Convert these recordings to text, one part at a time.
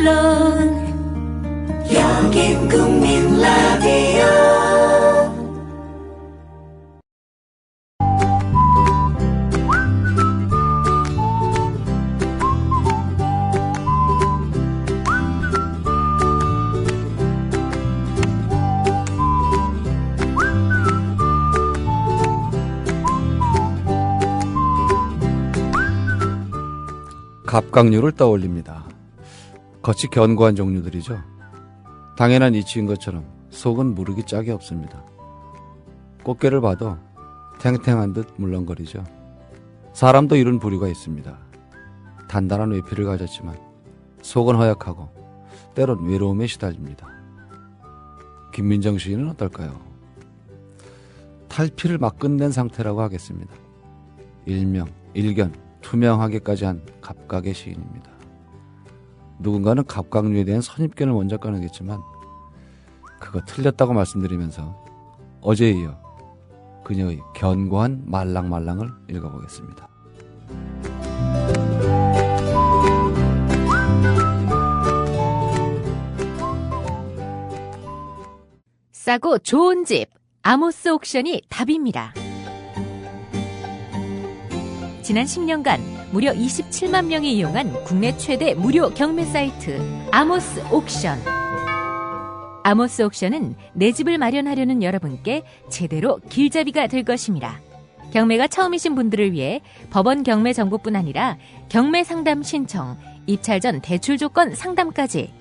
물론 여긴 국민 라디오. 갑각류를 떠올립니다. 겉이 견고한 종류들이죠. 당연한 이치인 것처럼 속은 무르기 짝이 없습니다. 꽃게를 봐도 탱탱한 듯 물렁거리죠. 사람도 이런 부류가 있습니다. 단단한 외피를 가졌지만 속은 허약하고 때론 외로움에 시달립니다. 김민정 시인은 어떨까요? 탈피를 막 끝낸 상태라고 하겠습니다. 일명, 일견, 투명하게까지 한 갑각의 시인입니다. 누군가는 갑각류에 대한 선입견을 먼저 꺼내겠지만 그거 틀렸다고 말씀드리면서 어제에 이어 그녀의 견고한 말랑말랑을 읽어보겠습니다. 싸고 좋은 집, 아모스 옥션이 답입니다. 지난 10년간 무려 27만 명이 이용한 국내 최대 무료 경매 사이트 아모스 옥션. 아모스 옥션은 내 집을 마련하려는 여러분께 제대로 길잡이가 될 것입니다. 경매가 처음이신 분들을 위해 법원 경매 정보뿐 아니라 경매 상담 신청, 입찰 전 대출 조건 상담까지.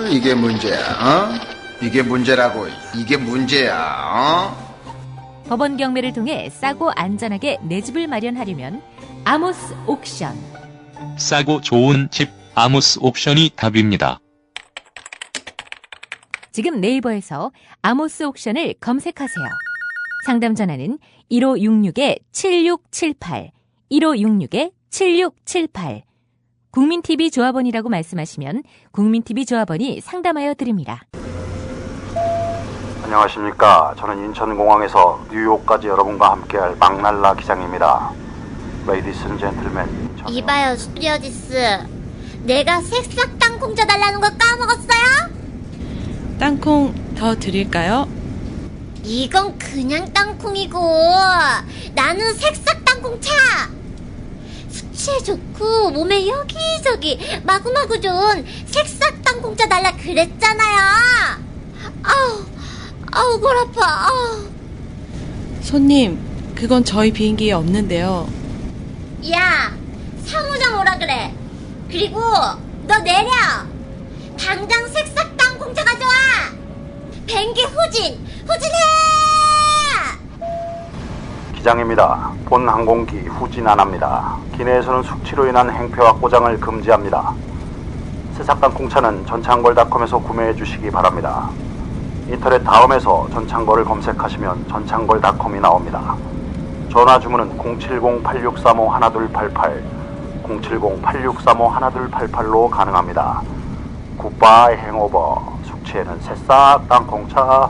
이게 문제야, 어? 이게 문제라고, 이게 문제야, 어? 법원 경매를 통해 싸고 안전하게 내 집을 마련하려면 아모스 옥션. 싸고 좋은 집 아모스 옥션이 답입니다. 지금 네이버에서 아모스 옥션을 검색하세요. 상담 전화는 1566-7678, 1566-7678. 국민TV 조합원이라고 말씀하시면 국민TV 조합원이 상담하여 드립니다. 안녕하십니까. 저는 인천공항에서 뉴욕까지 여러분과 함께할 막날라 기장입니다. 레이디스 앤 젠틀맨. 이봐요, 스튜어디스. 내가 새싹 땅콩 져달라는 거 까먹었어요? 땅콩 더 드릴까요? 이건 그냥 땅콩이고 나는 새싹 땅콩차. 수치에 좋고 몸에 여기저기 마구마구 좋은 새싹 땅콩차 달라 그랬잖아요. 아우 골 아파. 손님, 그건 저희 비행기에 없는데요. 야, 상호장 오라 그래. 그리고 너 내려. 당장 색싹 땅콩차 가져와. 비행기 후진해. 기장입니다. 본 항공기 후진 안 합니다. 기내에서는 숙취로 인한 행패와 꼬장을 금지합니다. 새싹 땅콩차는 전창걸닷컴에서 구매해 주시기 바랍니다. 인터넷 다음에서 전창걸을 검색하시면 전창걸닷컴이 나옵니다. 전화 주문은 070-8635-1288, 070-8635-1288로 가능합니다. 굿바이 행오버. 숙취에는 새싹 땅콩차.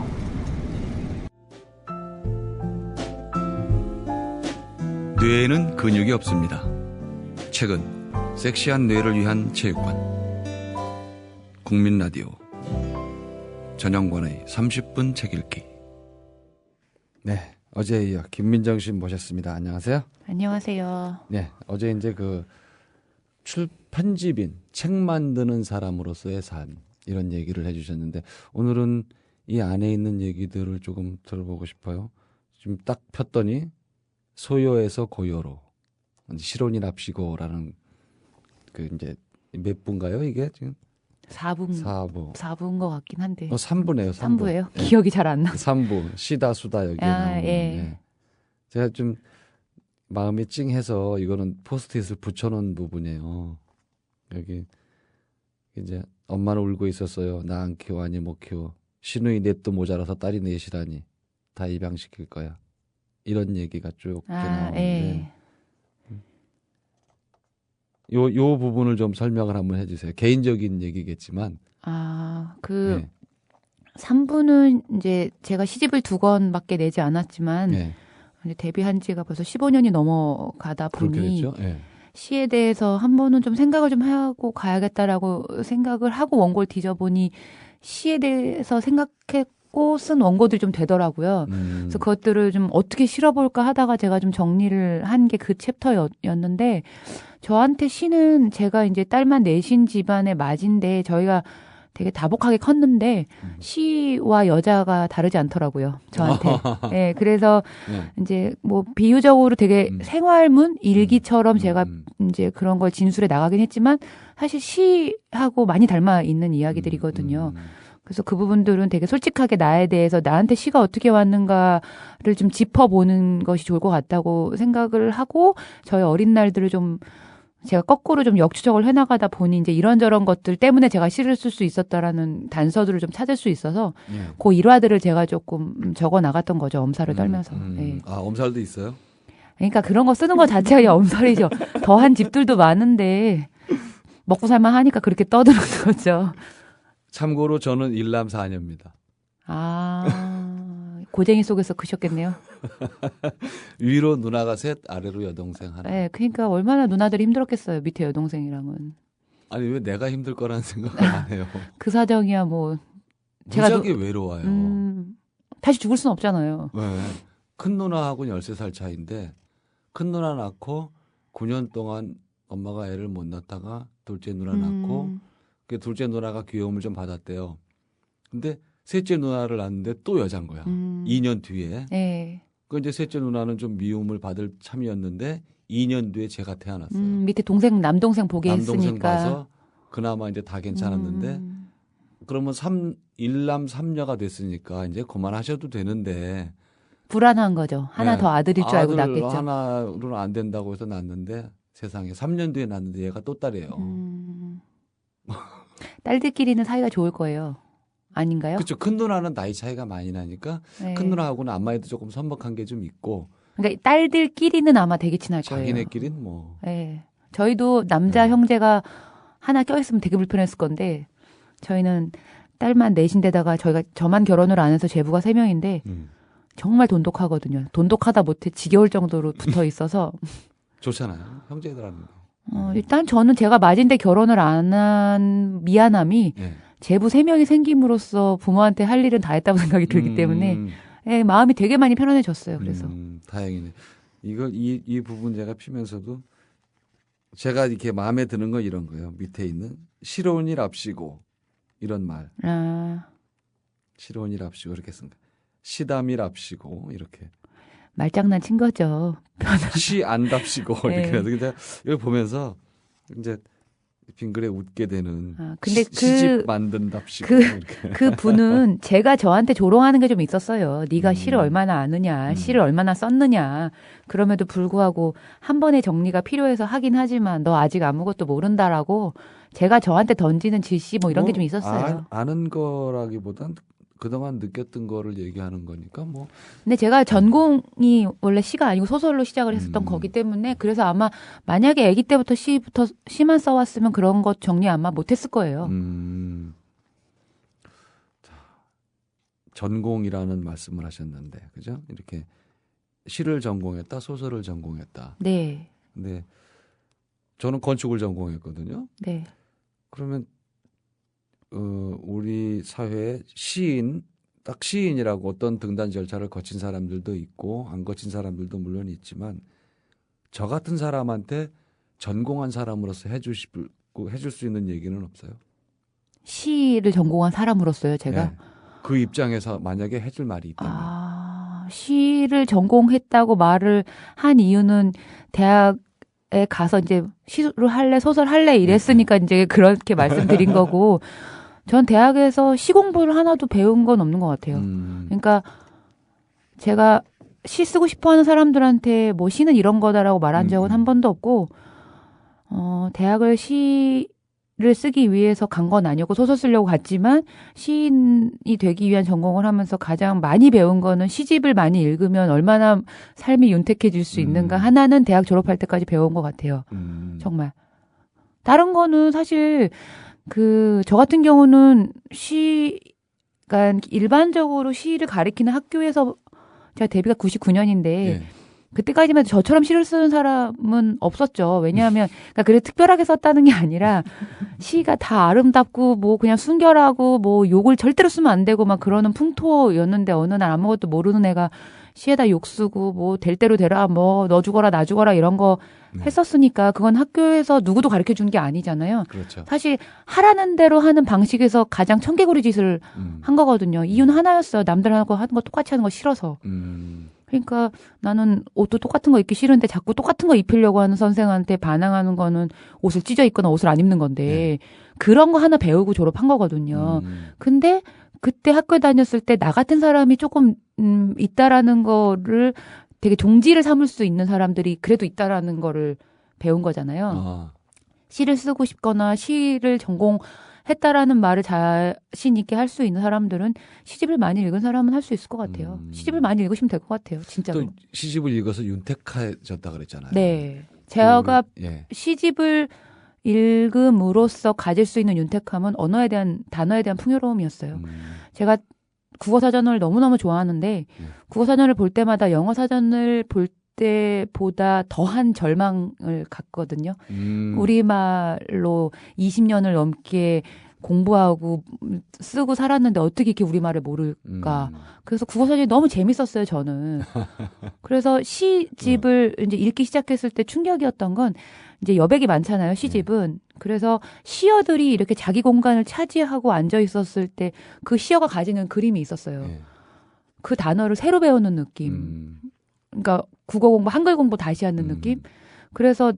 뇌에는 근육이 없습니다. 최근 섹시한 뇌를 위한 체육관 국민라디오 전영권의 30분 책 읽기. 네, 어제에 이어 김민정 씨 모셨습니다. 안녕하세요. 안녕하세요. 네, 어제 이제 그 편집인, 책 만드는 사람으로서의 삶 이런 얘기를 해주셨는데 오늘은 이 안에 있는 얘기들을 조금 들어보고 싶어요. 지금 딱 폈더니 소요에서 고요로 실온이 납시고라는 그 이제 몇 부인가요 이게 지금? 4부인 것 같긴 한데. 3부네요. 3부예요? 네. 기억이 잘 안 나. 3부 시다 수다 여기에 나오는. 예. 네. 제가 좀 마음이 찡해서 이거는 포스트잇을 붙여놓은 부분이에요. 여기 이제 엄마는 울고 있었어요. 나 안 키워 아니 못 키워. 시누이 넷도 모자라서 딸이 넷이라니 다 입양시킬 거야. 이런 얘기가 쭉 나오는데 예. 요 부분을 좀 설명을 한번 해주세요. 개인적인 얘기겠지만. 네. 3부는 이제 제가 시집을 2권밖에 내지 않았지만 네. 이제 데뷔한 지가 벌써 15년이 넘어가다 보니 그렇겠죠? 네. 시에 대해서 한 번은 좀 생각을 좀 하고 가야겠다라고 생각을 하고 원고를 뒤져보니 시에 대해서 생각했고 쓴 원고들이 좀 되더라고요. 그래서 그것들을 좀 어떻게 실어볼까 하다가 제가 좀 정리를 한 게 그 챕터였는데 저한테 시는 제가 이제 딸만 넷인 집안의 맏인데 저희가 되게 다복하게 컸는데 시와 여자가 다르지 않더라고요. 저한테. 네, 그래서 이제 뭐 비유적으로 되게 생활문 일기처럼 제가 이제 그런 걸 진술해 나가긴 했지만 사실 시하고 많이 닮아 있는 이야기들이거든요. 그래서 그 부분들은 되게 솔직하게 나에 대해서 나한테 시가 어떻게 왔는가를 좀 짚어보는 것이 좋을 것 같다고 생각을 하고 저희 어린 날들을 좀 제가 거꾸로 좀 역추적을 해나가다 보니 이제 이런저런 것들 때문에 제가 시를 쓸 수 있었다라는 단서들을 좀 찾을 수 있어서 그 일화들을 제가 조금 적어 나갔던 거죠. 엄살을 떨면서. 네. 아, 엄살도 있어요? 그러니까 그런 거 쓰는 거 자체가 그냥 엄살이죠. 더한 집들도 많은데 먹고 살만 하니까 그렇게 떠드는 거죠. 참고로 저는 일남 사녀입니다. 아, 고쟁이 속에서 크셨겠네요. 위로 누나가 셋, 아래로 여동생 하나. 네, 그러니까 얼마나 누나들이 힘들었겠어요. 밑에 여동생이랑은. 아니 왜 내가 힘들 거라는 생각을 안 해요. 그 사정이야 뭐. 무지하게 외로워요. 다시 죽을 수는 없잖아요. 네. 큰 누나하고는 13살 차이인데 큰 누나 낳고 9년 동안 엄마가 애를 못 낳다가 둘째 누나 낳고 그 둘째 누나가 귀여움을 좀 받았대요. 근데 셋째 누나를 낳았는데 또 여잔 거야. 2년 뒤에. 네. 그 이제 셋째 누나는 좀 미움을 받을 참이었는데 2년 뒤에 제가 태어났어요. 밑에 동생 남동생 보게 남동생 했으니까. 봐서 그나마 이제 다 괜찮았는데 그러면 일남 삼녀가 됐으니까 이제 그만하셔도 되는데 불안한 거죠. 하나 네. 더 아들일 줄 알고 낳겠죠. 하나로는 안 된다고 해서 낳는데 세상에 3년 뒤에 낳는데 얘가 또 딸이에요. 딸들끼리는 사이가 좋을 거예요. 아닌가요? 그렇죠. 큰 누나는 나이 차이가 많이 나니까 네. 큰 누나하고는 안마에도 조금 선박한 게 좀 있고. 그러니까 딸들끼리는 아마 되게 친할 거예요. 자기네끼리는 뭐. 네. 저희도 남자 형제가 하나 껴있으면 되게 불편했을 건데 저희는 딸만 넷인데다가 저희가 저만 결혼을 안 해서 제부가 3명인데 정말 돈독하거든요. 돈독하다 못해 지겨울 정도로 붙어 있어서. 좋잖아요. 형제들하는 거. 일단 저는 제가 맏인데 결혼을 안 한 미안함이 네. 제부 3명이 생김으로써 부모한테 할 일은 다 했다고 생각이 들기 때문에 예, 마음이 되게 많이 편안해졌어요. 그래서 다행이네. 이 부분 제가 피면서도 제가 이렇게 마음에 드는 건 이런 거예요. 밑에 있는 시로운 일 앞시고 이런 말. 시로운 일 앞시고 이렇게 쓴 거. 시담일 앞시고 이렇게. 말장난 친 거죠. 시 안답시고 네. 이렇게. 근데 이거 보면서 이제 빙그레 웃게 되는. 근데 시집 만든답시고. 그 분은 제가 저한테 조롱하는 게 좀 있었어요. 네가 시를 얼마나 아느냐, 시를 얼마나 썼느냐. 그럼에도 불구하고 한 번의 정리가 필요해서 하긴 하지만 너 아직 아무것도 모른다라고 제가 저한테 던지는 질시 뭐 이런 게 좀 있었어요. 아는 거라기보단 그동안 느꼈던 거를 얘기하는 거니까 뭐. 근데 제가 전공이 원래 시가 아니고 소설로 시작을 했었던 거기 때문에 그래서 아마 만약에 아기 때부터 시만 써왔으면 그런 것 정리 아마 못했을 거예요. 자, 전공이라는 말씀을 하셨는데, 그죠? 이렇게 시를 전공했다, 소설을 전공했다. 네. 근데 저는 건축을 전공했거든요. 네. 그러면 우리 사회에 딱 시인이라고 어떤 등단 절차를 거친 사람들도 있고 안 거친 사람들도 물론 있지만 저 같은 사람한테 전공한 사람으로서 해줄 수 있는 얘기는 없어요. 시를 전공한 사람으로서요, 제가. 네. 그 입장에서 만약에 해줄 말이 있다면. 시를 전공했다고 말을 한 이유는 대학에 가서 이제 시를 할래, 소설 할래 이랬으니까 이제 그렇게 말씀드린 거고 전 대학에서 시 공부를 하나도 배운 건 없는 것 같아요. 그러니까 제가 시 쓰고 싶어 하는 사람들한테 뭐 시는 이런 거다라고 말한 적은 한 번도 없고, 대학을 시를 쓰기 위해서 간 건 아니었고 소설 쓰려고 갔지만 시인이 되기 위한 전공을 하면서 가장 많이 배운 거는 시집을 많이 읽으면 얼마나 삶이 윤택해질 수 있는가 하나는 대학 졸업할 때까지 배운 것 같아요. 정말. 다른 거는 사실 저 같은 경우는 그러니까 일반적으로 시를 가리키는 학교에서 제가 데뷔가 99년인데 그때까지만 해도 저처럼 시를 쓰는 사람은 없었죠. 왜냐하면 그러니까 그래 특별하게 썼다는 게 아니라 시가 다 아름답고 뭐 그냥 순결하고 뭐 욕을 절대로 쓰면 안 되고 막 그러는 풍토였는데 어느 날 아무것도 모르는 애가 시에다 욕 쓰고 뭐 될 대로 되라 뭐 너 죽어라 나 죽어라 이런 거 했었으니까 그건 학교에서 누구도 가르쳐 준 게 아니잖아요. 그렇죠. 사실 하라는 대로 하는 방식에서 가장 청개구리 짓을 한 거거든요. 이유는 하나였어요. 남들하고 하는 거 똑같이 하는 거 싫어서. 그러니까 나는 옷도 똑같은 거 입기 싫은데 자꾸 똑같은 거 입히려고 하는 선생한테 반항하는 거는 옷을 찢어 입거나 옷을 안 입는 건데 그런 거 하나 배우고 졸업한 거거든요. 근데 그때 학교 다녔을 때 나 같은 사람이 조금 있다라는 거를 되게 종지를 삼을 수 있는 사람들이 그래도 있다라는 거를 배운 거잖아요. 시를 쓰고 싶거나 시를 전공했다라는 말을 자신 있게 할 수 있는 사람들은 시집을 많이 읽은 사람은 할 수 있을 것 같아요. 시집을 많이 읽으시면 될 것 같아요. 진짜로. 또 시집을 읽어서 윤택해졌다 그랬잖아요. 네. 제가 예. 시집을 읽음으로써 가질 수 있는 윤택함은 언어에 대한 단어에 대한 풍요로움이었어요. 제가 국어 사전을 너무너무 좋아하는데 국어 사전을 볼 때마다 영어 사전을 볼 때보다 더한 절망을 갖거든요. 우리말로 20년을 넘게 공부하고 쓰고 살았는데 어떻게 이렇게 우리말을 모를까. 그래서 국어 사전이 너무 재밌었어요, 저는. 그래서 시집을 이제 읽기 시작했을 때 충격이었던 건 이제 여백이 많잖아요, 시집은. 그래서 시어들이 이렇게 자기 공간을 차지하고 앉아 있었을 때 그 시어가 가지는 그림이 있었어요. 그 단어를 새로 배우는 느낌. 그러니까 국어 공부, 한글 공부 다시 하는 느낌. 그래서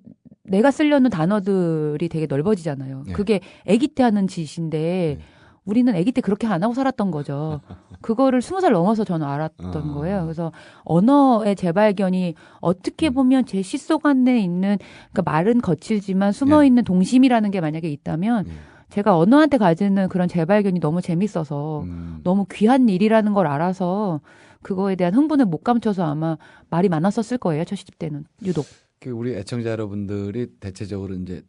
내가 쓰려는 단어들이 되게 넓어지잖아요. 그게 아기 때 하는 짓인데 우리는 아기 때 그렇게 안 하고 살았던 거죠. 그거를 20살 넘어서 저는 알았던 거예요. 그래서 언어의 재발견이 어떻게 보면 제 시 속 안에 있는 그러니까 말은 거칠지만 숨어있는 동심이라는 게 만약에 있다면 제가 언어한테 가지는 그런 재발견이 너무 재밌어서 너무 귀한 일이라는 걸 알아서 그거에 대한 흥분을 못 감춰서 아마 말이 많았었을 거예요. 저 시집 때는 유독. 우리 애청자 여러분들이 대체적으로 이제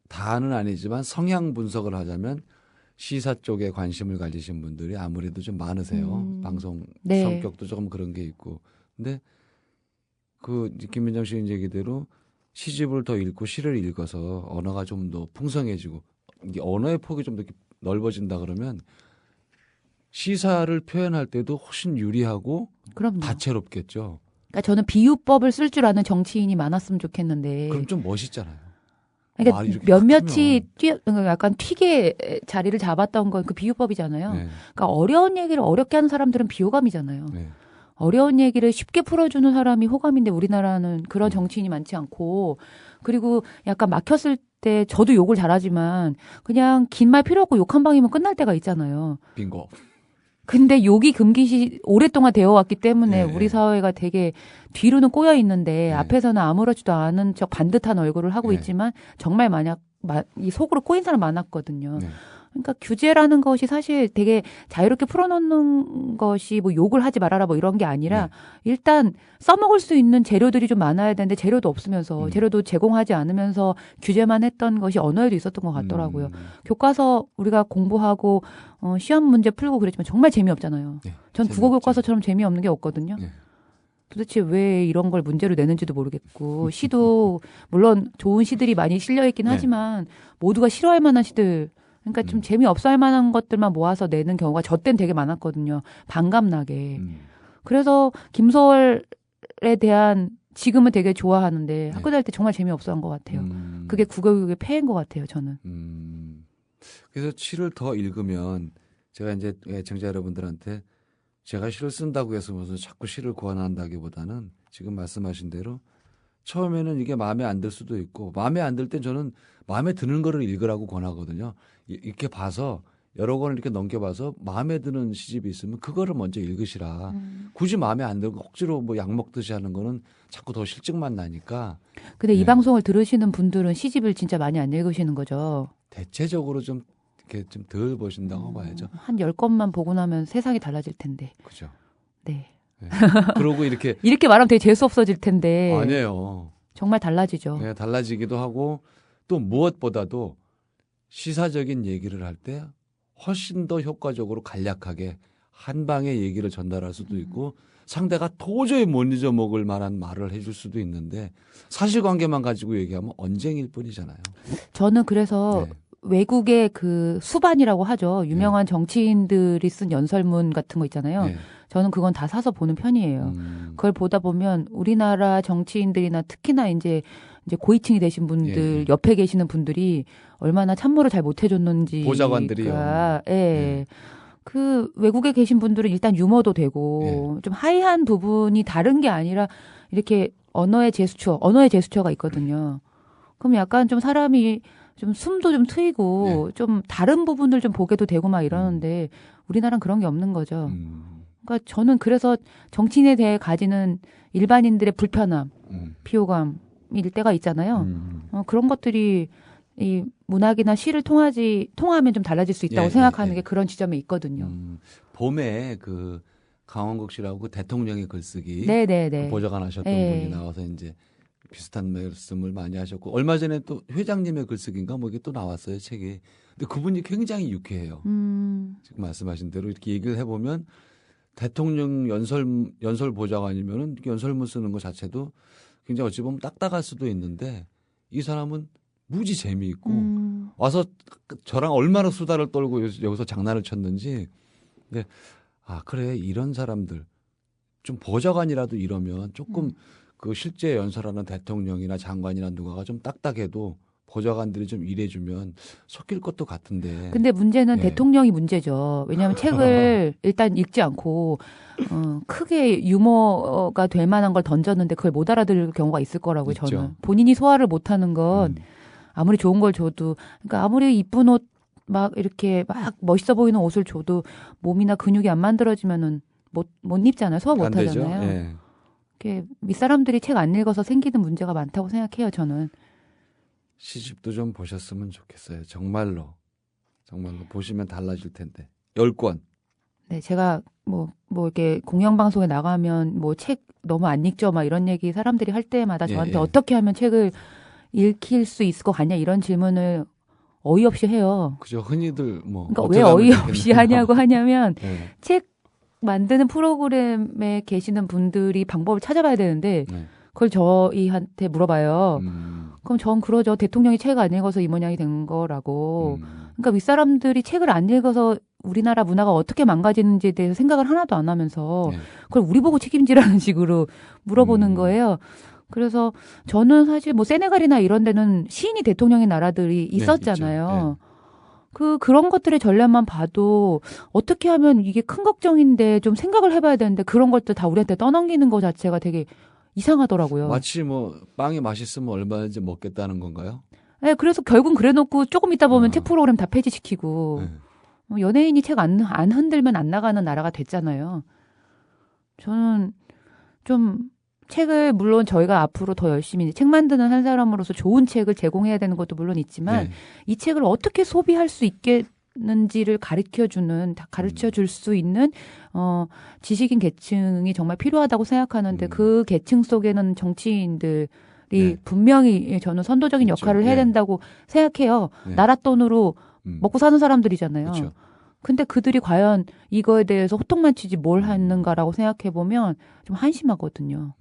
다는 아니지만 성향 분석을 하자면 시사 쪽에 관심을 가지신 분들이 아무래도 좀 많으세요. 방송 네. 성격도 조금 그런 게 있고. 근데 그 김민정 씨 얘기대로 시집을 더 읽고 시를 읽어서 언어가 좀 더 풍성해지고 이게 언어의 폭이 좀 더 넓어진다 그러면 시사를 표현할 때도 훨씬 유리하고 그럼요. 다채롭겠죠. 그러니까 저는 비유법을 쓸 줄 아는 정치인이 많았으면 좋겠는데. 그럼 좀 멋있잖아요. 그러니까 몇몇이 약간 튀게 자리를 잡았던 건 그 비유법이잖아요. 네. 그러니까 어려운 얘기를 어렵게 하는 사람들은 비호감이잖아요. 네. 어려운 얘기를 쉽게 풀어주는 사람이 호감인데 우리나라는 그런 정치인이 많지 않고 그리고 약간 막혔을 때 저도 욕을 잘하지만 그냥 긴 말 필요 없고 욕 한 방이면 끝날 때가 있잖아요. 빙고. 근데 욕이 금기시 오랫동안 되어 왔기 때문에 네. 우리 사회가 되게 뒤로는 꼬여 있는데 네. 앞에서는 아무렇지도 않은 척 반듯한 얼굴을 하고 네. 있지만 정말 이 속으로 꼬인 사람 많았거든요. 네. 그러니까 규제라는 것이 사실 되게 자유롭게 풀어놓는 것이 뭐 욕을 하지 말아라 뭐 이런 게 아니라 일단 써먹을 수 있는 재료들이 좀 많아야 되는데 재료도 없으면서 재료도 제공하지 않으면서 규제만 했던 것이 언어에도 있었던 것 같더라고요. 교과서 우리가 공부하고 시험 문제 풀고 그랬지만 정말 재미없잖아요. 네, 전 국어 교과서처럼 재미없는 게 없거든요. 네. 도대체 왜 이런 걸 문제로 내는지도 모르겠고 시도 물론 좋은 시들이 많이 실려 있긴 네. 하지만 모두가 싫어할 만한 시들 그러니까 좀 재미없어 할 만한 것들만 모아서 내는 경우가 저 땐 되게 많았거든요. 반감나게. 그래서 김소월에 대한 지금은 되게 좋아하는데 학교 다닐 때 정말 재미없어 한 것 같아요. 그게 국어교육의 폐해인 것 같아요. 저는. 그래서 시를 더 읽으면 제가 이제 애청자 여러분들한테 제가 시를 쓴다고 해서 무슨 자꾸 시를 권한다기보다는 지금 말씀하신 대로 처음에는 이게 마음에 안 들 수도 있고 마음에 안 들 땐 저는 마음에 드는 거를 읽으라고 권하거든요. 이렇게 봐서 여러 권을 이렇게 넘겨봐서 마음에 드는 시집이 있으면 그거를 먼저 읽으시라. 굳이 마음에 안 들고 억지로 뭐 약 먹듯이 하는 거는 자꾸 더 실증만 나니까. 근데 네. 이 방송을 들으시는 분들은 시집을 진짜 많이 안 읽으시는 거죠. 대체적으로 좀 이렇게 좀 덜 보신다고 봐야죠. 한 10건만 보고 나면 세상이 달라질 텐데. 그죠. 네. 네. 그러고 이렇게 말하면 되게 재수 없어질 텐데. 아니에요. 정말 달라지죠. 네, 달라지기도 하고 또 무엇보다도 시사적인 얘기를 할 때 훨씬 더 효과적으로 간략하게 한 방에 얘기를 전달할 수도 있고 상대가 도저히 못 잊어먹을 만한 말을 해줄 수도 있는데 사실관계만 가지고 얘기하면 언쟁일 뿐이잖아요. 저는 그래서 네. 외국의 그 수반이라고 하죠. 유명한 정치인들이 쓴 연설문 같은 거 있잖아요. 네. 저는 그건 다 사서 보는 편이에요. 그걸 보다 보면 우리나라 정치인들이나 특히나 이제 고위층이 되신 분들, 예. 옆에 계시는 분들이 얼마나 참모를 잘 못해줬는지. 보좌관들이요. 예. 예. 그 외국에 계신 분들은 일단 유머도 되고 좀 하이한 부분이 다른 게 아니라 이렇게 언어의 제스처가 있거든요. 그럼 약간 좀 사람이 좀 숨도 좀 트이고 좀 다른 부분을 좀 보게도 되고 막 이러는데 우리나라는 그런 게 없는 거죠. 그러니까 저는 그래서 정치인에 대해 가지는 일반인들의 불편함, 비호감일 때가 있잖아요. 그런 것들이 이 문학이나 시를 통하면 좀 달라질 수 있다고 생각하는 게 그런 지점에 있거든요. 봄에 그 강원국 씨라고 그 대통령의 글쓰기 네네네. 그 보좌관 하셨던 네. 분이 나와서 이제 비슷한 말씀을 많이 하셨고 얼마 전에 또 회장님의 글쓰기인가 뭐 이게 또 나왔어요 책이. 근데 그분이 굉장히 유쾌해요. 지금 말씀하신 대로 이렇게 얘기를 해보면 대통령 연설 보좌관이면은 연설문 쓰는 것 자체도 굉장히 어찌 보면 딱딱할 수도 있는데 이 사람은 무지 재미있고 와서 저랑 얼마나 수다를 떨고 여기서 장난을 쳤는지. 근데 아 그래 이런 사람들 좀 보좌관이라도 이러면 조금 그 실제 연설하는 대통령이나 장관이나 누가가 좀 딱딱해도 보좌관들이 좀 일해주면 섞일 것도 같은데. 근데 문제는 네. 대통령이 문제죠. 왜냐하면 책을 일단 읽지 않고 크게 유머가 될 만한 걸 던졌는데 그걸 못 알아들을 경우가 있을 거라고요. 있죠. 저는. 본인이 소화를 못하는 건 아무리 좋은 걸 줘도 그러니까 아무리 이쁜 옷 막 이렇게 막 멋있어 보이는 옷을 줘도 몸이나 근육이 안 만들어지면은 못 입잖아요. 소화 못 안 되죠. 하잖아요. 예. 이게 윗사람들이 책 안 읽어서 생기는 문제가 많다고 생각해요. 저는. 시집도 좀 보셨으면 좋겠어요. 정말로 보시면 달라질 텐데. 10권. 네, 제가 뭐 이렇게 공영방송에 나가면 뭐 책 너무 안 읽죠? 막 이런 얘기 사람들이 할 때마다 저한테 어떻게 하면 책을 읽힐 수 있을 것 같냐 이런 질문을 어이없이 해요. 그죠. 흔히들 뭐. 그러니까 왜 어이없이 하냐고 하냐면 네. 책 만드는 프로그램에 계시는 분들이 방법을 찾아봐야 되는데 그걸 저희한테 물어봐요. 그럼 전 그러죠. 대통령이 책 안 읽어서 이 모양이 된 거라고. 그러니까 윗사람들이 책을 안 읽어서 우리나라 문화가 어떻게 망가지는지에 대해서 생각을 하나도 안 하면서 그걸 우리 보고 책임지라는 식으로 물어보는 거예요. 그래서 저는 사실 뭐 세네갈이나 이런 데는 시인이 대통령의 나라들이 있었잖아요. 그런 것들의 전략만 봐도 어떻게 하면 이게 큰 걱정인데 좀 생각을 해봐야 되는데 그런 것들 다 우리한테 떠넘기는 것 자체가 되게 이상하더라고요. 마치 뭐 빵이 맛있으면 얼마든지 먹겠다는 건가요? 네, 그래서 결국은 그래놓고 조금 있다 보면 책 프로그램 다 폐지시키고 연예인이 책 안 흔들면 안 나가는 나라가 됐잖아요. 저는 좀 책을 물론 저희가 앞으로 더 열심히 책 만드는 한 사람으로서 좋은 책을 제공해야 되는 것도 물론 있지만 이 책을 어떻게 소비할 수 있겠는지를 가르쳐 줄 수 있는 지식인 계층이 정말 필요하다고 생각하는데 그 계층 속에는 정치인들이 분명히 저는 선도적인 역할을 해야 된다고 생각해요. 나라 돈으로 먹고 사는 사람들이잖아요. 그렇죠. 근데 그들이 과연 이거에 대해서 호통만 치지 뭘 하는가라고 생각해 보면 좀 한심하거든요.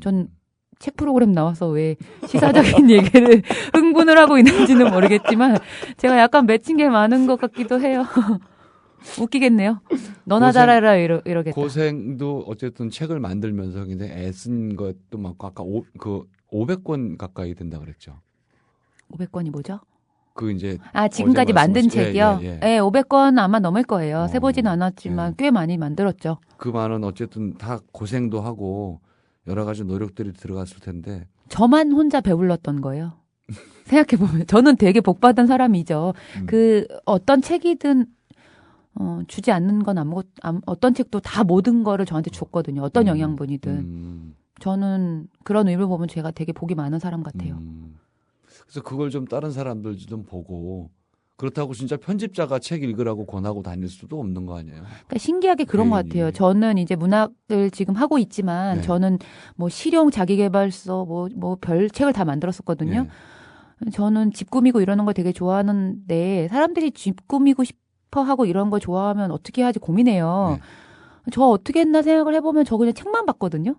전 책 프로그램 나와서 왜 시사적인 얘기를 흥분을 하고 있는지는 모르겠지만 제가 약간 맺힌 게 많은 것 같기도 해요. 웃기겠네요. 너나 잘해라 이러겠다. 고생도 어쨌든 책을 만들면서 굉장히 애쓴 것도 많고 아까 500권 가까이 된다 그랬죠. 500권이 뭐죠? 그 이제 지금까지 만든 책이요? 예. 500권 아마 넘을 거예요. 세보진 않았지만 꽤 많이 만들었죠. 그 많은 어쨌든 다 고생도 하고 여러 가지 노력들이 들어갔을 텐데 저만 혼자 배불렀던 거예요. 생각해보면 저는 되게 복받은 사람이죠. 그 어떤 책이든 주지 않는 건 어떤 책도 다 모든 거를 저한테 줬거든요. 어떤 영양분이든. 저는 그런 의미를 보면 제가 되게 복이 많은 사람 같아요. 그래서 그걸 좀 다른 사람들 좀 보고 그렇다고 진짜 편집자가 책 읽으라고 권하고 다닐 수도 없는 거 아니에요? 그러니까 신기하게 그런 것 같아요. 저는 이제 문학을 지금 하고 있지만 저는 뭐 실용 자기계발서 뭐 별 책을 다 만들었었거든요. 저는 집 꾸미고 이러는 걸 되게 좋아하는데 사람들이 집 꾸미고 래퍼하고 이런 거 좋아하면 어떻게 해야지 고민해요. 저 어떻게 했나 생각을 해보면 저 그냥 책만 봤거든요.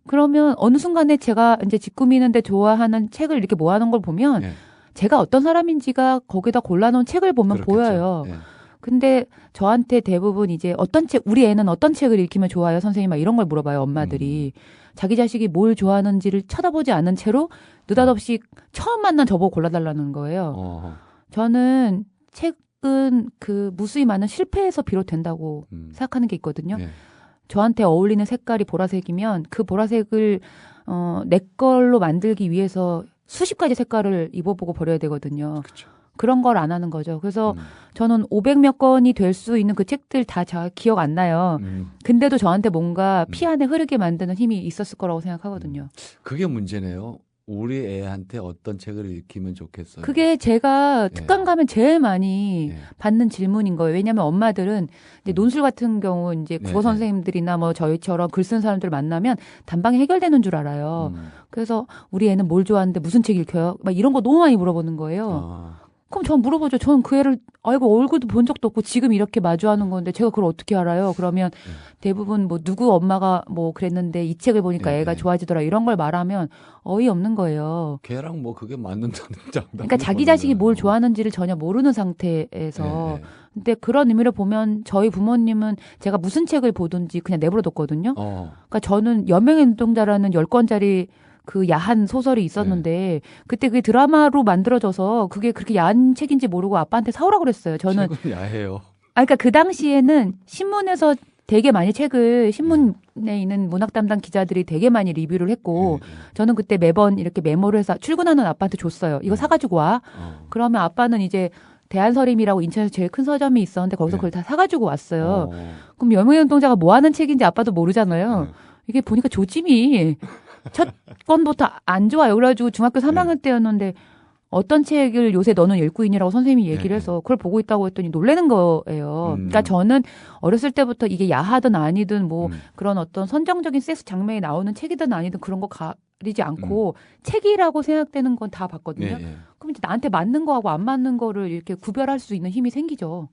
그러면 어느 순간에 제가 이제 집 꾸미는데 좋아하는 책을 이렇게 모아놓은 걸 보면 제가 어떤 사람인지가 거기다 골라놓은 책을 보면 그렇겠죠. 보여요. 근데 저한테 대부분 이제 어떤 책, 우리 애는 어떤 책을 읽히면 좋아요, 선생님? 막 이런 걸 물어봐요, 엄마들이. 자기 자식이 뭘 좋아하는지를 쳐다보지 않은 채로 느닷없이 처음 만난 저보고 골라달라는 거예요. 저는 책은 그 무수히 많은 실패에서 비롯된다고 생각하는 게 있거든요. 저한테 어울리는 색깔이 보라색이면 그 보라색을 내 걸로 만들기 위해서 수십 가지 색깔을 입어보고 버려야 되거든요. 그쵸. 그런 걸 안 하는 거죠. 그래서 저는 500몇 권이 될 수 있는 그 책들 다 기억 안 나요. 근데도 저한테 뭔가 피 안에 흐르게 만드는 힘이 있었을 거라고 생각하거든요. 그게 문제네요. 우리 애한테 어떤 책을 읽히면 좋겠어요. 그게 제가 특강 가면 제일 많이 받는 질문인 거예요. 왜냐하면 엄마들은 이제 논술 같은 경우 이제 국어 선생님들이나 뭐 저희처럼 글 쓰는 사람들 만나면 단방에 해결되는 줄 알아요. 그래서 우리 애는 뭘 좋아하는데 무슨 책 읽혀요? 막 이런 거 너무 많이 물어보는 거예요. 그럼 전 물어보죠. 저는 그 애를 아이고 얼굴도 본 적도 없고 지금 이렇게 마주하는 건데 제가 그걸 어떻게 알아요? 그러면 대부분 뭐 누구 엄마가 뭐 그랬는데 이 책을 보니까 애가 좋아지더라 이런 걸 말하면 어이없는 거예요. 걔랑 뭐 그게 맞는다는 장담. 그러니까 자기 자식이 뭘 좋아하는지를 전혀 모르는 상태에서 근데 그런 의미로 보면 저희 부모님은 제가 무슨 책을 보든지 그냥 내버려뒀거든요. 그러니까 저는 여명의 눈동자라는 10권짜리 그 야한 소설이 있었는데 그때 그게 드라마로 만들어져서 그게 그렇게 야한 책인지 모르고 아빠한테 사오라고 그랬어요. 저는 책은 야해요. 그러니까 그 당시에는 신문에서 되게 많이 책을 신문에 있는 문학 담당 기자들이 되게 많이 리뷰를 했고 저는 그때 매번 이렇게 메모를 해서 출근하는 아빠한테 줬어요. 이거 사가지고 와. 그러면 아빠는 이제 대한서림이라고 인천에서 제일 큰 서점이 있었는데 거기서 그걸 다 사가지고 왔어요. 그럼 여명의 눈동자가 뭐 하는 책인지 아빠도 모르잖아요. 이게 보니까 조짐이 첫 건부터 안 좋아요. 그래가지고 중학교 3학년 때였는데 어떤 책을 요새 너는 일구인이라고 선생님이 얘기를 해서 그걸 보고 있다고 했더니 놀라는 거예요. 그러니까 저는 어렸을 때부터 이게 야하든 아니든 뭐 그런 어떤 선정적인 섹스 장면이 나오는 책이든 아니든 그런 거 가리지 않고 책이라고 생각되는 건 다 봤거든요. 그럼 이제 나한테 맞는 거하고 안 맞는 거를 이렇게 구별할 수 있는 힘이 생기죠.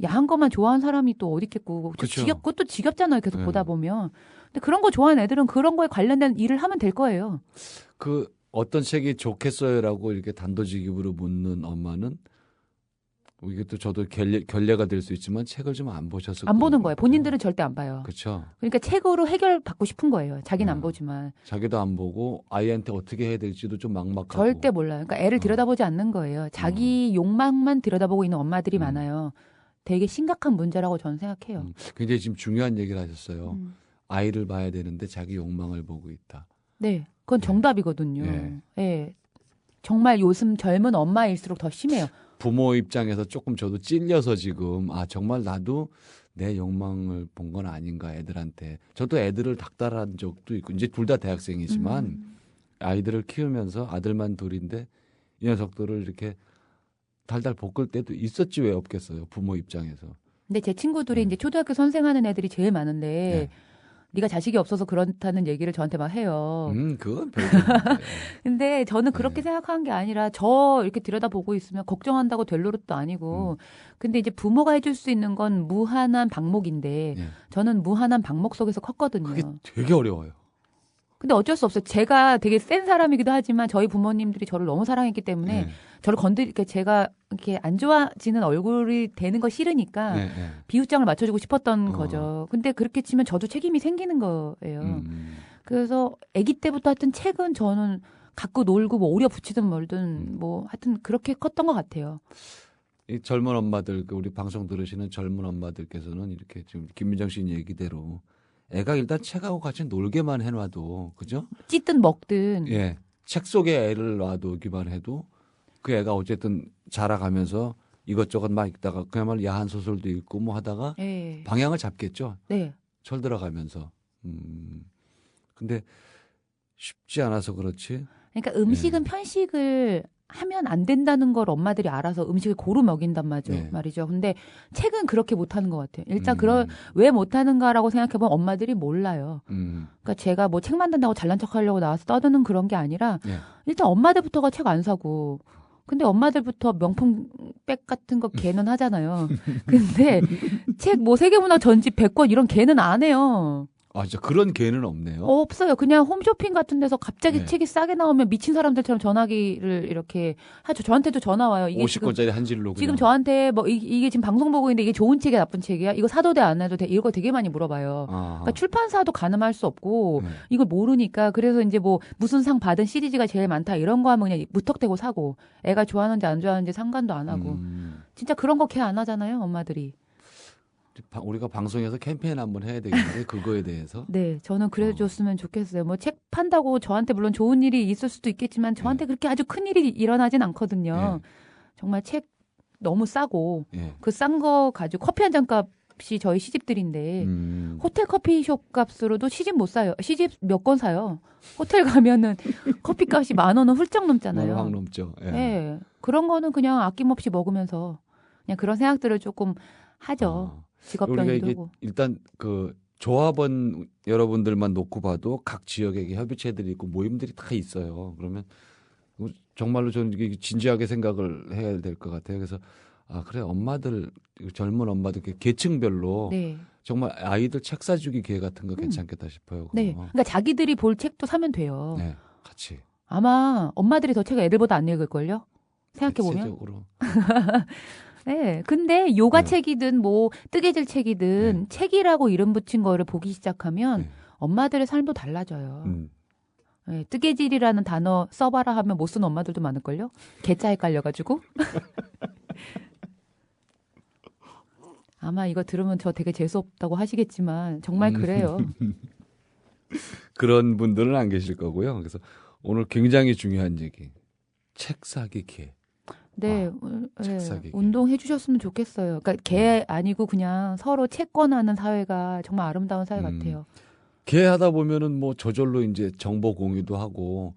야한 것만 좋아하는 사람이 또 어디 있겠고. 그것도 지겹잖아요. 계속 보다 보면. 근데 그런 거 좋아하는 애들은 그런 거에 관련된 일을 하면 될 거예요. 그 어떤 책이 좋겠어요라고 이렇게 단도직입으로 묻는 엄마는 이게 또 저도 결례가 될 수 있지만 책을 좀 안 보셔서 안 보는 거예요. 본인들은 절대 안 봐요. 그렇죠. 그러니까 책으로 해결받고 싶은 거예요. 자기는 안 보지만. 자기도 안 보고 아이한테 어떻게 해야 될지도 좀 막막하고. 절대 몰라요. 그러니까 애를 들여다보지 않는 거예요. 자기 욕망만 들여다보고 있는 엄마들이 많아요. 되게 심각한 문제라고 저는 생각해요. 굉장히 지금 중요한 얘기를 하셨어요. 아이를 봐야 되는데 자기 욕망을 보고 있다. 네, 그건 정답이거든요. 네. 정말 요즘 젊은 엄마일수록 더 심해요. 부모 입장에서 조금 저도 찔려서 지금 정말 나도 내 욕망을 본 건 아닌가 애들한테. 저도 애들을 닥달한 적도 있고 이제 둘 다 대학생이지만 아이들을 키우면서 아들만 둘인데 이 녀석들을 이렇게 달달 볶을 때도 있었지 왜 없겠어요. 부모 입장에서. 근데 제 친구들이 이제 초등학교 선생하는 애들이 제일 많은데 네가 자식이 없어서 그렇다는 얘기를 저한테 막 해요. 그건 별로. 근데 저는 그렇게 생각한 게 아니라 저 이렇게 들여다보고 있으면 걱정한다고 될 노릇도 아니고 근데 이제 부모가 해줄 수 있는 건 무한한 방목인데 저는 무한한 방목 속에서 컸거든요. 그게 되게 어려워요. 근데 어쩔 수 없어요. 제가 되게 센 사람이기도 하지만 저희 부모님들이 저를 너무 사랑했기 때문에 저를 이렇게 제가 이렇게 안 좋아지는 얼굴이 되는 거 싫으니까 비웃장을 맞춰주고 싶었던 거죠. 근데 그렇게 치면 저도 책임이 생기는 거예요. 그래서 아기 때부터 하여튼 책은 저는 갖고 놀고 뭐 오려 붙이든 말든 뭐 하여튼 그렇게 컸던 것 같아요. 이 젊은 엄마들, 우리 방송 들으시는 젊은 엄마들께서는 이렇게 지금 김민정 씨 얘기대로 애가 일단 책하고 같이 놀게만 해놔도, 그죠? 찢든 먹든. 책 속에 애를 놔두기만 해도 그 애가 어쨌든 자라가면서 이것저것 막 읽다가 그야말로 야한 소설도 읽고 뭐 하다가 방향을 잡겠죠. 철들어가면서. 근데 쉽지 않아서 그렇지. 그러니까 음식은 편식을 하면 안 된다는 걸 엄마들이 알아서 음식을 고루 먹인단 말이죠. 근데 책은 그렇게 못하는 것 같아요. 일단 왜 못하는가라고 생각해보면 엄마들이 몰라요. 그러니까 제가 뭐 책 만든다고 잘난 척하려고 나와서 떠드는 그런 게 아니라 일단 엄마들부터가 책 안 사고 근데 엄마들부터 명품백 같은 거 개는 하잖아요. 근데 책 뭐 세계문학 전집 100권 이런 개는 안 해요. 아, 진짜 그런 개는 없네요. 없어요. 그냥 홈쇼핑 같은 데서 갑자기 네. 책이 싸게 나오면 미친 사람들처럼 전화기를 이렇게 하죠. 저한테도 전화 와요. 이게 50권짜리 한 질로 지금 그냥. 저한테 뭐 이게 지금 방송 보고 있는데 이게 좋은 책이야 나쁜 책이야? 이거 사도 돼 안 해도 돼? 이거 되게 많이 물어봐요. 그러니까 출판사도 가늠할 수 없고 네. 이걸 모르니까 그래서 이제 뭐 무슨 상 받은 시리즈가 제일 많다 이런 거 하면 그냥 무턱대고 사고 애가 좋아하는지 안 좋아하는지 상관도 안 하고 진짜 그런 거 걔 안 하잖아요 엄마들이. 우리가 방송에서 캠페인 한번 해야 되겠는데 그거에 대해서. 네, 저는 그래줬으면 좋겠어요. 뭐 책 판다고 저한테 물론 좋은 일이 있을 수도 있겠지만 저한테 그렇게 아주 큰 일이 일어나진 않거든요. 정말 책 너무 싸고 그 싼 거 가지고 커피 한 잔 값이 저희 시집들인데 호텔 커피숍 값으로도 시집 못 사요. 시집 몇 권 사요. 호텔 가면은 커피 값이 10,000원은 훌쩍 넘잖아요. 확 넘죠. 예. 네, 그런 거는 그냥 아낌없이 먹으면서 그냥 그런 생각들을 조금 하죠. 직업 우리가 변이도 이게 하고. 일단 그 조합원 여러분들만 놓고 봐도 각 지역에 협의체들이 있고 모임들이 다 있어요. 그러면 정말로 저는 이게 진지하게 생각을 해야 될 것 같아요. 그래서 아 그래 엄마들 젊은 엄마들 계층별로 네. 정말 아이들 책 사주기 기회 같은 거 괜찮겠다 싶어요. 그거. 네. 그러니까 자기들이 볼 책도 사면 돼요. 네, 같이. 아마 엄마들이 더 책을 애들보다 안 읽을걸요? 생각해보면. 대체적으로. 네. 근데 요가 책이든 뭐 뜨개질 책이든 책이라고 이름 붙인 거를 보기 시작하면 엄마들의 삶도 달라져요. 네, 뜨개질이라는 단어 써봐라 하면 못 쓰는 엄마들도 많을걸요? 개자 헷갈려가지고. 아마 이거 들으면 저 되게 재수없다고 하시겠지만 정말 그래요. 그런 분들은 안 계실 거고요. 그래서 오늘 굉장히 중요한 얘기. 책 사기 기회. 네, 책 사기 기회. 운동해 주셨으면 좋겠어요. 그러니까 개 아니고 그냥 서로 채권하는 사회가 정말 아름다운 사회 같아요. 개 하다 보면은 뭐 저절로 이제 정보 공유도 하고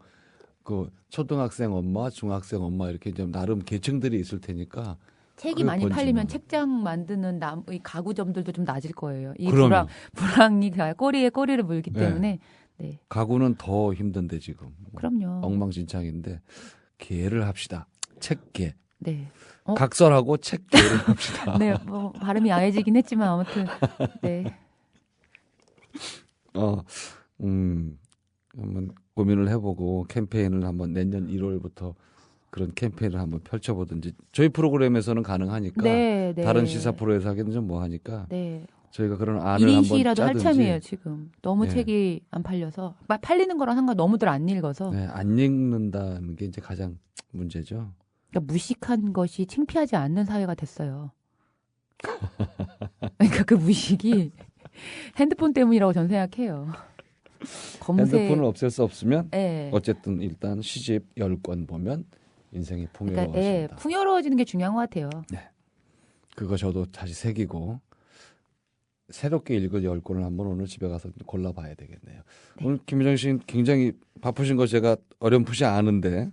그 초등학생 엄마, 중학생 엄마 이렇게 좀 나름 계층들이 있을 테니까 책이 많이 팔리면 책장 만드는 이 가구점들도 좀 낮을 거예요. 이 그러면. 불황이 꼬리에 꼬리를 물기 때문에. 네. 가구는 더 힘든데 지금. 그럼요. 엉망진창인데 개를 합시다. 책개. 네. 각설하고 책개를 합시다. 네, 뭐 발음이 야해지긴 했지만 아무튼 네. 한번 고민을 해보고 캠페인을 한번 내년 1월부터 그런 캠페인을 한번 펼쳐보든지 저희 프로그램에서는 가능하니까 네, 네. 다른 시사 프로에서 하기는 좀 뭐하니까 네. 저희가 그런 안을 한번 1인시라도 할 짜든지. 참이에요 지금. 너무 네. 책이 안 팔려서 팔리는 거랑 상관 너무들 안 읽어서. 네, 안 읽는다는 게 이제 가장 문제죠. 그러니까 무식한 것이 창피하지 않는 사회가 됐어요. 그러니까 그 무식이 핸드폰 때문이라고 저는 생각해요. 핸드폰을 없앨 수 없으면 네. 어쨌든 일단 시집 10권 보면 인생이 풍요로워집니다. 그러니까, 풍요로워지는 게 중요한 것 같아요. 네. 그거 저도 다시 새기고 새롭게 읽을 10권을 한번 오늘 집에 가서 골라봐야 되겠네요. 네. 오늘 김유정 씨 굉장히 바쁘신 거 제가 어렴풋이 아는데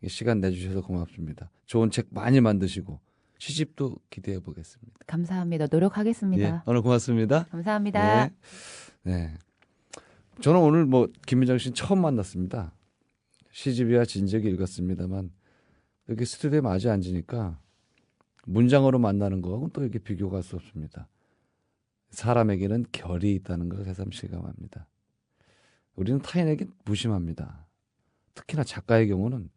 시간 내주셔서 고맙습니다. 좋은 책 많이 만드시고 시집도 기대해 보겠습니다. 감사합니다. 노력하겠습니다. 예, 오늘 고맙습니다. 감사합니다. 네. 네. 저는 오늘 뭐 김유정 씨 처음 만났습니다. 시집이야 진작에 읽었습니다만 이렇게 스튜디오에 마주 앉으니까 문장으로 만나는 거하고는 또 이렇게 비교가 할 수 없습니다. 사람에게는 결이 있다는 걸 새삼 실감합니다. 우리는 타인에게 무심합니다. 특히나 작가의 경우는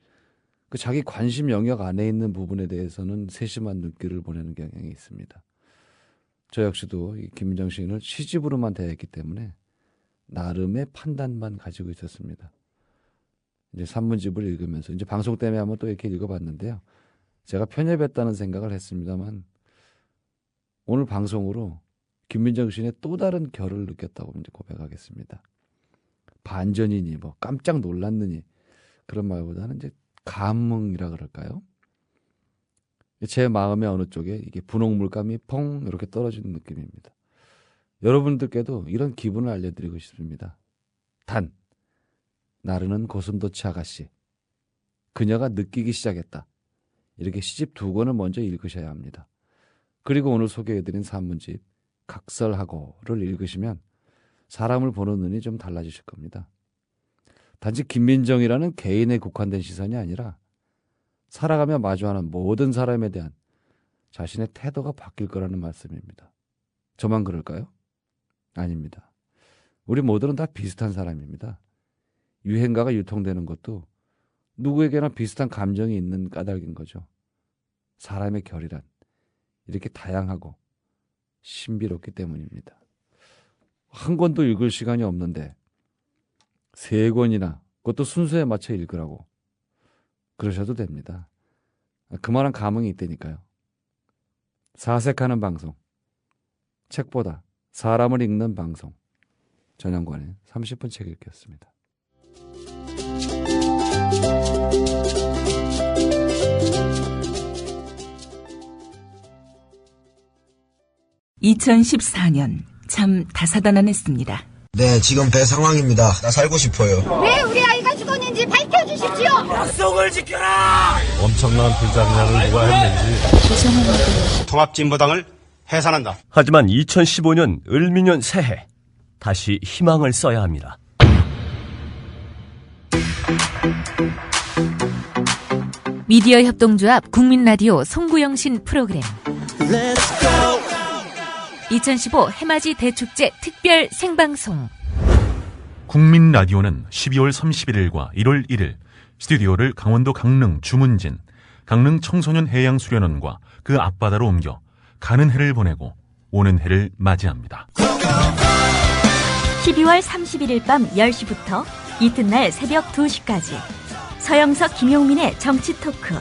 그 자기 관심 영역 안에 있는 부분에 대해서는 세심한 눈길을 보내는 경향이 있습니다. 저 역시도 이 김민정 시인을 시집으로만 대했기 때문에 나름의 판단만 가지고 있었습니다. 이제 산문집을 읽으면서 이제 방송 때문에 한번 또 이렇게 읽어봤는데요. 제가 편협했다는 생각을 했습니다만 오늘 방송으로 김민정 시인의 또 다른 결을 느꼈다고 이제 고백하겠습니다. 반전이니 뭐 깜짝 놀랐느니 그런 말보다는 이제 감흥이라 그럴까요? 제 마음의 어느 쪽에 이게 분홍 물감이 펑 이렇게 떨어지는 느낌입니다. 여러분들께도 이런 기분을 알려드리고 싶습니다. 단, 나르는 고슴도치 아가씨. 그녀가 느끼기 시작했다. 이렇게 시집 2권을 먼저 읽으셔야 합니다. 그리고 오늘 소개해드린 산문집 각설하고를 읽으시면 사람을 보는 눈이 좀 달라지실 겁니다. 단지 김민정이라는 개인에 국한된 시선이 아니라 살아가며 마주하는 모든 사람에 대한 자신의 태도가 바뀔 거라는 말씀입니다. 저만 그럴까요? 아닙니다. 우리 모두는 다 비슷한 사람입니다. 유행가가 유통되는 것도 누구에게나 비슷한 감정이 있는 까닭인 거죠. 사람의 결이란 이렇게 다양하고 신비롭기 때문입니다. 한 권도 읽을 시간이 없는데 3권이나 그것도 순서에 맞춰 읽으라고 그러셔도 됩니다. 그만한 감흥이 있다니까요. 사색하는 방송, 책보다 사람을 읽는 방송, 전영관의 30분 책 읽기였습니다. (2014년) 참 다사다난했습니다. 네, 지금 배 상황입니다. 나 살고 싶어요. 왜 우리 아이가 죽었는지 밝혀주십시오. 약속을 지켜라. 엄청난 불장난을 누가 했는지. 죄송합니다. 통합진보당을 해산한다. 하지만 2015년 을미년 새해 다시 희망을 써야 합니다. 미디어 협동조합 국민라디오 송구영신 프로그램 2015 해맞이 대축제 특별 생방송. 국민라디오는 12월 31일과 1월 1일 스튜디오를 강원도 강릉 주문진 강릉 청소년 해양수련원과 그 앞바다로 옮겨 가는 해를 보내고 오는 해를 맞이합니다. 12월 31일 밤 10시부터 이튿날 새벽 2시까지 서영석 김용민의 정치 토크,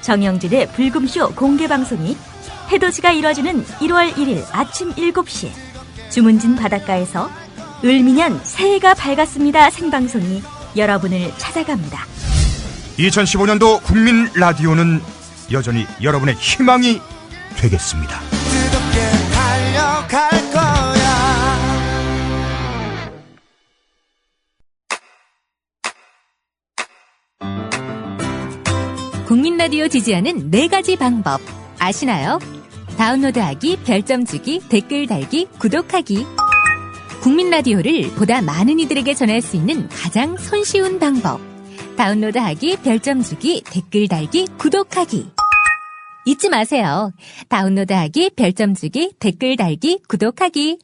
정영진의 불금쇼 공개방송이 해돋이가 이뤄지는 1월 1일 아침 7시 주문진 바닷가에서 을미년 새해가 밝았습니다 생방송이 여러분을 찾아갑니다. 2015년도 국민 라디오는 여전히 여러분의 희망이 되겠습니다. 뜨겁게 달려갈 거야. 국민라디오 지지하는 4가지 방법 아시나요? 다운로드하기, 별점 주기, 댓글 달기, 구독하기. 국민라디오를 보다 많은 이들에게 전할 수 있는 가장 손쉬운 방법. 다운로드하기, 별점 주기, 댓글 달기, 구독하기. 잊지 마세요. 다운로드하기, 별점 주기, 댓글 달기, 구독하기.